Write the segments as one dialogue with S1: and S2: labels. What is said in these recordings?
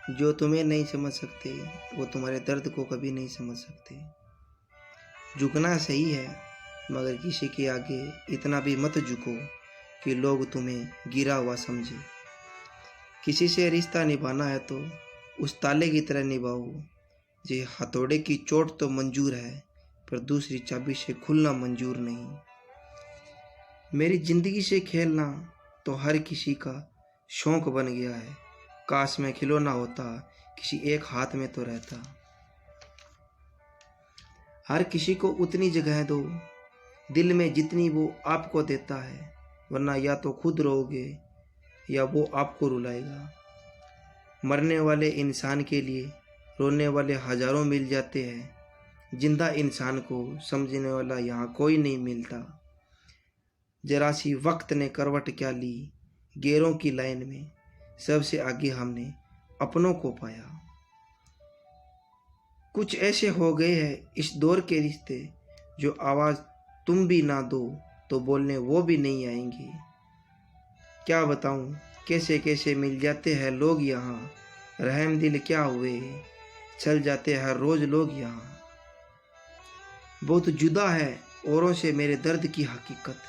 S1: जो तुम्हें नहीं समझ सकते वो तुम्हारे दर्द को कभी नहीं समझ सकते। झुकना सही है, मगर किसी के आगे इतना भी मत झुको कि लोग तुम्हें गिरा हुआ समझे। किसी से रिश्ता निभाना है तो उस ताले की तरह निभाओ। जे हथौड़े की चोट तो मंजूर है, पर दूसरी चाबी से खुलना मंजूर नहीं। मेरी जिंदगी से खेलना तो हर किसी का शौक बन गया है। काश मैं खिलौना होता, किसी एक हाथ में तो रहता। हर किसी को उतनी जगह दो दिल में जितनी वो आपको देता है, वरना या तो खुद रोओगे या वो आपको रुलाएगा। मरने वाले इंसान के लिए रोने वाले हजारों मिल जाते हैं। जिंदा इंसान को समझने वाला यहाँ कोई नहीं मिलता। जरा सी वक्त ने करवट क्या ली, गैरों की लाइन में सबसे आगे हमने अपनों को पाया। कुछ ऐसे हो गए हैं इस दौर के रिश्ते, जो आवाज़ तुम भी ना दो तो बोलने वो भी नहीं आएंगे। क्या बताऊं कैसे कैसे मिल जाते हैं लोग यहाँ, रहम दिल क्या हुए चल जाते हैं हर रोज लोग यहाँ। बहुत जुदा है औरों से मेरे दर्द की हकीकत,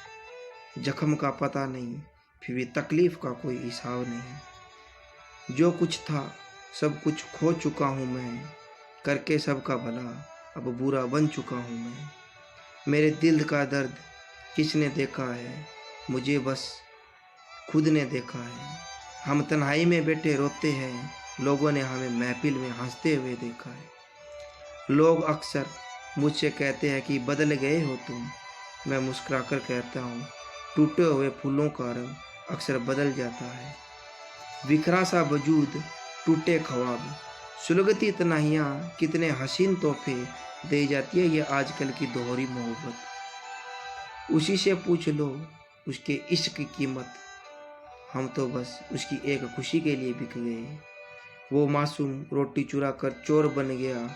S1: जख्म का पता नहीं फिर भी तकलीफ का कोई हिसाब नहीं। जो कुछ था सब कुछ खो चुका हूँ मैं, करके सबका भला अब बुरा बन चुका हूँ मैं। मेरे दिल का दर्द किसने देखा है, मुझे बस खुद ने देखा है। हम तन्हाई में बैठे रोते हैं, लोगों ने हमें महफिल में हंसते हुए देखा है। लोग अक्सर मुझसे कहते हैं कि बदल गए हो तुम। मैं मुस्कुराकर कहता हूँ टूटे हुए फूलों का रंग अक्सर बदल जाता है। बिखरा सा वजूद, टूटे ख्वाब, सुलगती तन्हाइयाँ, कितने हसीन तोहफे दे जाती है ये आजकल की दोहरी मोहब्बत। उसी से पूछ लो उसके इश्क की कीमत, हम तो बस उसकी एक खुशी के लिए बिक गए। वो मासूम रोटी चुरा कर चोर बन गया,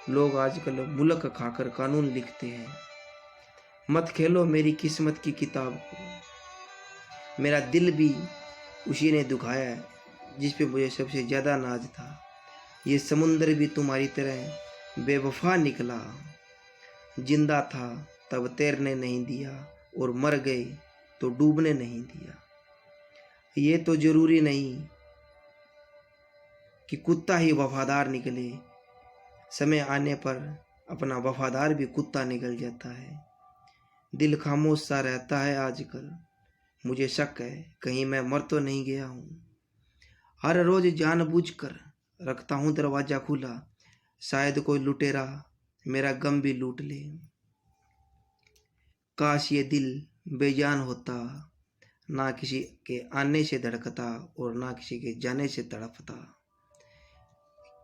S1: लोग आजकल मुल्क खाकर कानून लिखते हैं। मत खेलो मेरी किस्मत की किताब को, मेरा दिल भी उसी ने दुखाया है जिस पे मुझे सबसे ज़्यादा नाज था। ये समुंदर भी तुम्हारी तरह बेवफा निकला, जिंदा था तब तैरने नहीं दिया और मर गए तो डूबने नहीं दिया। ये तो ज़रूरी नहीं कि कुत्ता ही वफादार निकले, समय आने पर अपना वफादार भी कुत्ता निकल जाता है। दिल खामोश सा रहता है आजकल, मुझे शक है कहीं मैं मर तो नहीं गया हूँ। हर रोज जानबूझकर रखता हूँ दरवाज़ा खुला, शायद कोई लुटेरा मेरा गम भी लूट ले। काश ये दिल बेजान होता, ना किसी के आने से धड़कता और ना किसी के जाने से तड़पता।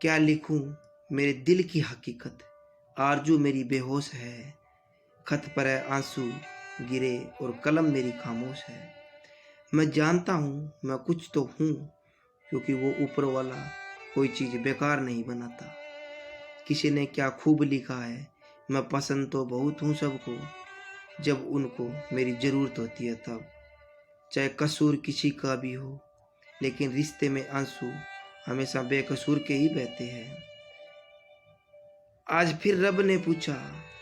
S1: क्या लिखूं मेरे दिल की हकीकत, आरजू मेरी बेहोश है। खत पर है आंसू गिरे और कलम मेरी खामोश है। मैं जानता हूँ मैं कुछ तो हूँ, क्योंकि वो ऊपर वाला कोई चीज़ बेकार नहीं बनाता। किसी ने क्या खूब लिखा है, मैं पसंद तो बहुत हूँ सबको, जब उनको मेरी ज़रूरत होती है तब। चाहे कसूर किसी का भी हो, लेकिन रिश्ते में आंसू हमेशा बेकसूर के ही बहते हैं। आज फिर रब ने पूछा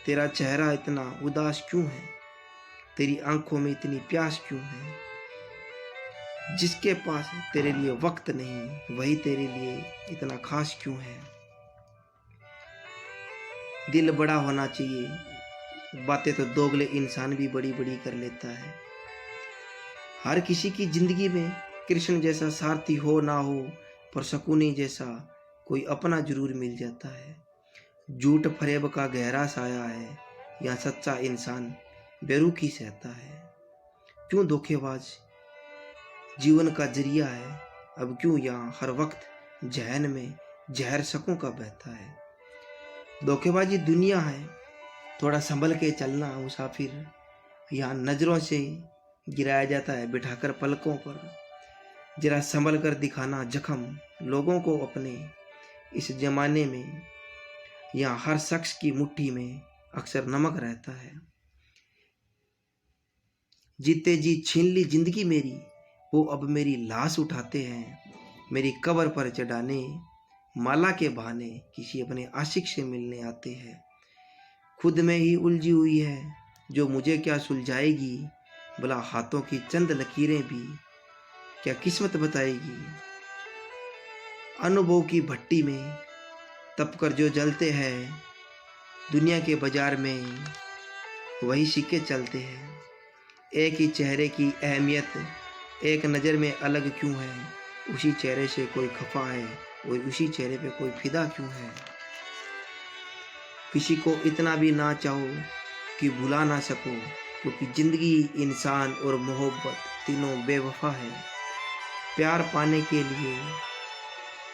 S1: तेरा चेहरा इतना उदास क्यों है, तेरी आंखों में इतनी प्यास क्यों है। जिसके पास तेरे लिए वक्त नहीं, वही तेरे लिए इतना खास क्यों है। दिल बड़ा होना चाहिए, बातें तो दोगले इंसान भी बड़ी बड़ी कर लेता है। हर किसी की जिंदगी में कृष्ण जैसा सारथी हो ना हो, पर शकुनी जैसा कोई अपना जरूर मिल जाता है। झूठ फरेब का गहरा साया है, या सच्चा इंसान बेरुखी सहता है। क्यों धोखेबाज जीवन का जरिया है, अब क्यों यहाँ हर वक्त जहन में जहर शकों का बहता है। धोखेबाजी दुनिया है, थोड़ा संभल के चलना मुसाफिर। यहाँ नज़रों से गिराया जाता है बिठाकर पलकों पर, जरा संभल कर दिखाना जख्म लोगों को अपने। इस जमाने में यहाँ हर शख्स की मुट्ठी में अक्सर नमक रहता है। जीते जी छीन ली जिंदगी मेरी, वो अब मेरी लाश उठाते हैं मेरी कब्र पर चढ़ाने। माला के बहाने किसी अपने आशिक से मिलने आते हैं। खुद में ही उलझी हुई है जो मुझे क्या सुलझाएगी, भला हाथों की चंद लकीरें भी क्या किस्मत बताएगी। अनुभव की भट्टी में तपकर जो जलते हैं, दुनिया के बाजार में वही सिक्के चलते हैं। एक ही चेहरे की अहमियत एक नज़र में अलग क्यों है, उसी चेहरे से कोई खफा है और उसी चेहरे पे कोई फिदा क्यों है। किसी को इतना भी ना चाहो कि भुला ना सको, क्योंकि ज़िंदगी, इंसान और मोहब्बत तीनों बेवफा है। प्यार पाने के लिए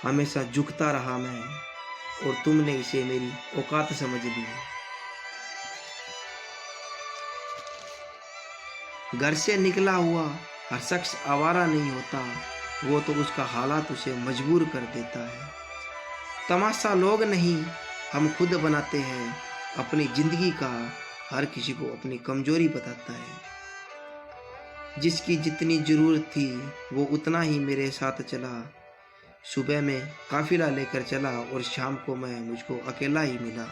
S1: हमेशा झुकता रहा मैं, और तुमने इसे मेरी औकात समझ ली। घर से निकला हुआ हर शख्स आवारा नहीं होता, वो तो उसका हालात उसे मजबूर कर देता है। तमाशा लोग नहीं, हम खुद बनाते हैं अपनी ज़िंदगी का, हर किसी को अपनी कमजोरी बताता है। जिसकी जितनी ज़रूरत थी वो उतना ही मेरे साथ चला। सुबह में काफिला लेकर चला और शाम को मैं मुझको अकेला ही मिला।